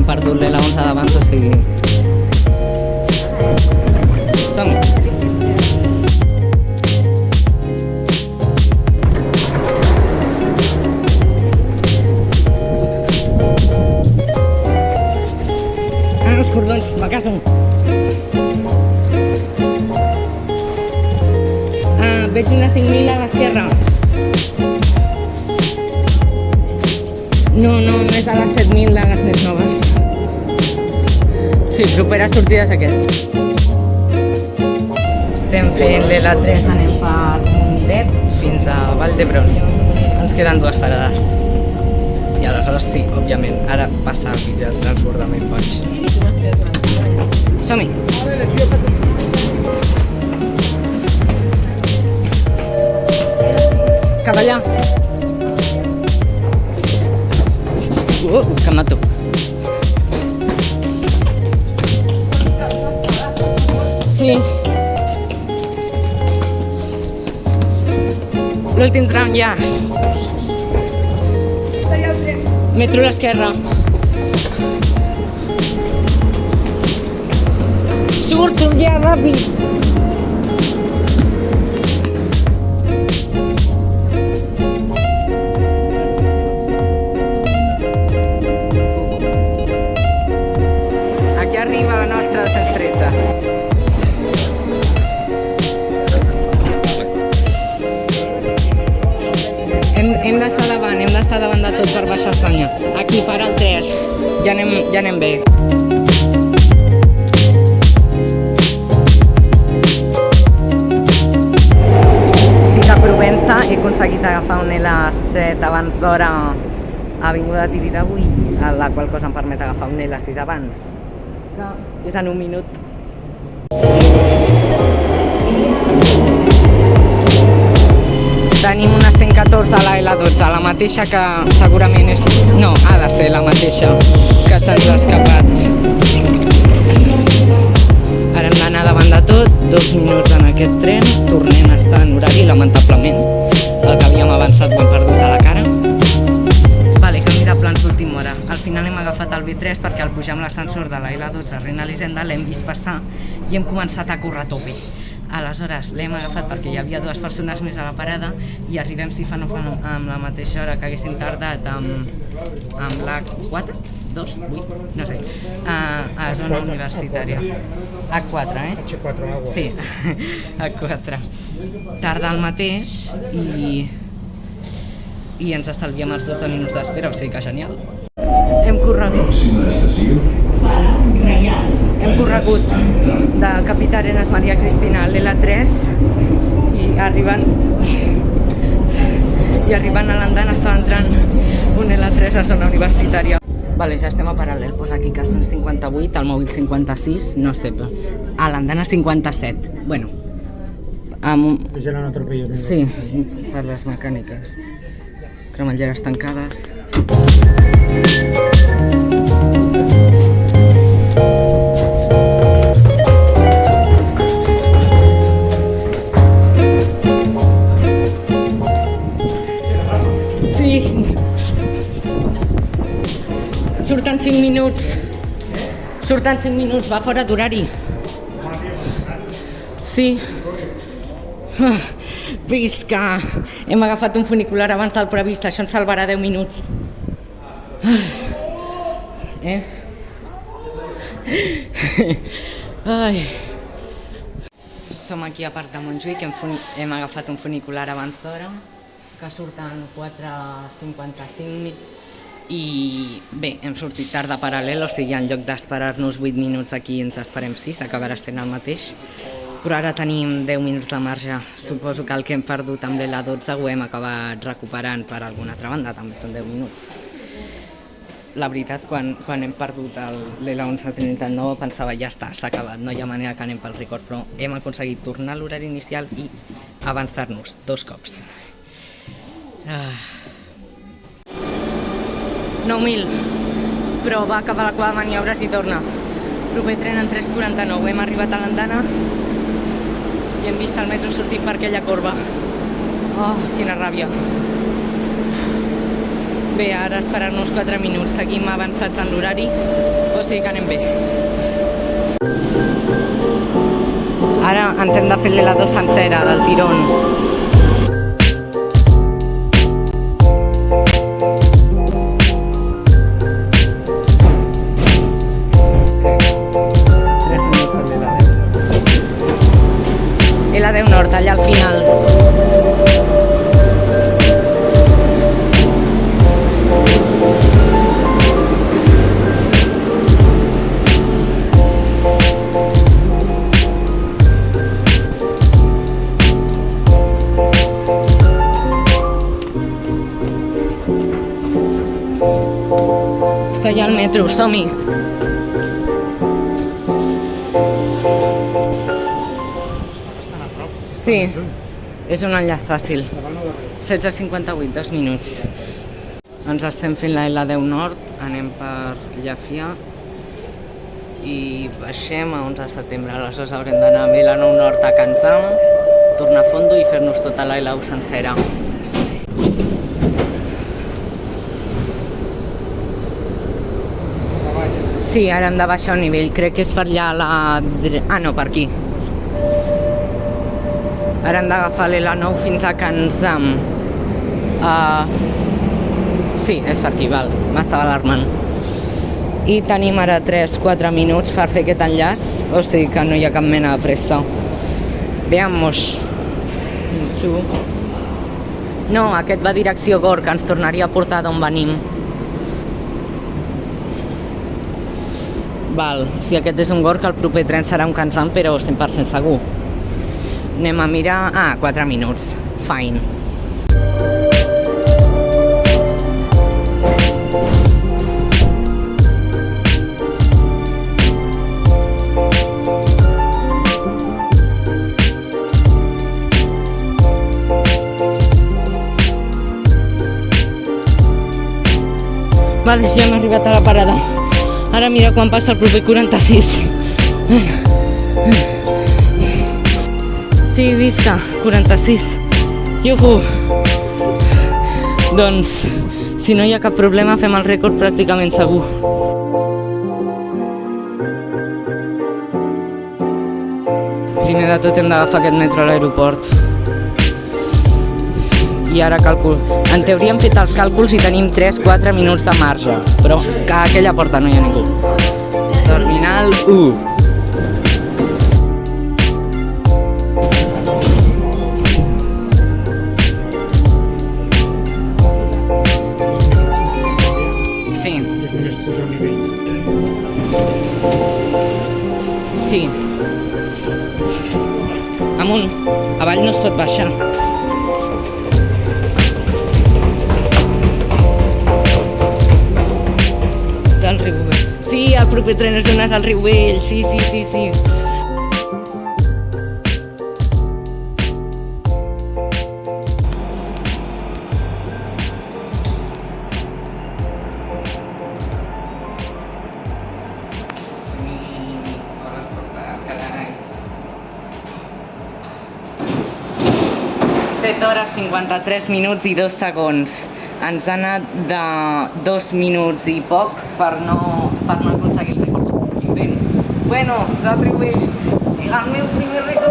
hem perdut l'L11 d'abans, o sigui... Som-hi! Els cordons, me caso! Veig una 5.000 a l'esquerra. No és a les 7.000 de les més noves. Sí, propera sortida és aquest. Estem fent l'L3, anem per Mundet fins a Vall d'Hebron. Ens queden 2 parades. I aleshores sí, òbviament, ara passa el vídeo del transbordament boig. Som-hi! Cap allà! Que mato! Sí! L'últim tram ja! Metro a l'esquerra! Surto ja, ràpid! Aquí arriba la nostra 213. Hem d'estar davant de tot per baixar Espanya. Aquí, para el 3. Ja anem bé. Provença, he aconseguit agafar un L7 abans d'hora a Avinguda Tibidabo, a la qual cosa em permet agafar un L6 abans. És en un minut. Tenim una 114 a la L12, la mateixa que segurament és... No, ha de ser la mateixa que se'ns ha escapat. Ara hem d'anar davant de tot, 2 minuts en aquest tren, tornem a estar en horari, lamentablement. El que havíem avançat ho hem perdut a la cara. Vale, canvi de plans d'última hora. Al final hem agafat el B3 perquè al pujar amb l'ascensor de la L12 Reina Elisenda l'hem vist passar i hem començat a córrer a tope. Aleshores l'hem agafat perquè hi havia 2 persones més a la parada i arribem, si fa no fa, amb la mateixa hora que haguéssim tardat amb la 4, 2, 8, no sé, a zona universitària. H4, eh? H4, agua. Sí, H4. Tarda el mateix i ens estalviem els 12 minuts d'espera, o sigui que genial. Hem corregut de Capità Arenas Maria Cristina a l'L3 i arribant a l'andana estava entrant un L3 a zona universitària. Vale, ja estem a paral·lel, posa aquí que són 58, al mòbil 56, no sé, a l'andana 57, bueno. Vigilant atropello. Sí, per les mecàniques. Cremalleres tancades. Sí. Surten 5 minuts. Surten 5 minuts, va fora d'horari. Sí. Vist que hem agafat un funicular abans del previst, això ens salvarà 10 minuts. Ai. Som aquí a Parc de Montjuïc, hem agafat un funicular abans d'hora, que surten 4:55 i bé, hem sortit tard de paral·lel, o sigui, en lloc d'esperar-nos 8 minuts aquí ens esperem 6, acabarà sent el mateix. Però ara tenim 10 minuts de marge. Suposo que el que hem perdut amb l'L12 ho hem acabat recuperant per alguna altra banda, també són 10 minuts. La veritat, quan hem perdut l'L11 Trinitat Nova pensava ja està, s'ha acabat, no hi ha manera que anem pel record, però hem aconseguit tornar a l'horari inicial i avançar-nos 2 cops. 9.000, però va cap a la quadra de maniobres i torna. Proper tren en 3:49, hem arribat a l'andana i hem vist el metro sortir per aquella corba. Oh, quina ràbia. Bé, ara esperar-nos 4 minuts, seguim avançats en l'horari, o sigui que anem bé. Ara ens hem de fer l'L2 sencera, del tirón. L10 Nord, allà al final. Està allà al metro, som-hi! Sí, és un enllaç fàcil. 16:58, 2 minuts. Ens estem fent la L10 Nord, anem per Llafia i baixem a 11 de setembre. Aleshores haurem d'anar a L9 Nord a Can Zam, tornar a Fondo i fer-nos tota la L1 sencera. Sí, ara hem de baixar un nivell, crec que és per allà a la... Ah, no, per aquí. Ara hem d'agafar l'L9 fins a Can Zam. Sí, és per aquí, val, m'estava alarmant. I tenim ara 3-4 minuts per fer aquest enllaç, o sigui que no hi ha cap mena de pressa. Veamos. No, aquest va direcció Gorg, que ens tornaria a portar d'on venim. Val, si aquest és un Gorg, el proper tren serà un Can Zam, però 100% segur. Anem a mirar... Ah, 4 minuts. Fine. Vale, ja hem arribat a la parada. Ara mira quan passa el proper 46. Sí, visca, 46. Juhu! Doncs, si no hi ha cap problema, fem el rècord pràcticament segur. Primer de tot hem d'agafar aquest metro a l'aeroport. I ara càlcul. En teoria hem fet els càlculs i tenim 3-4 minuts de marge, però que a aquella porta no hi ha ningú. Terminal 1. Sí. Amunt. Avall no es pot baixar. Del riu Vell. Sí, el proper tren es dona al riu Vell. Sí. Hores, 53 minuts i 2 segons. Ens ha anat de 2 minuts i poc per no aconseguir el rècord. Bueno, del riu Vell, el meu primer rècord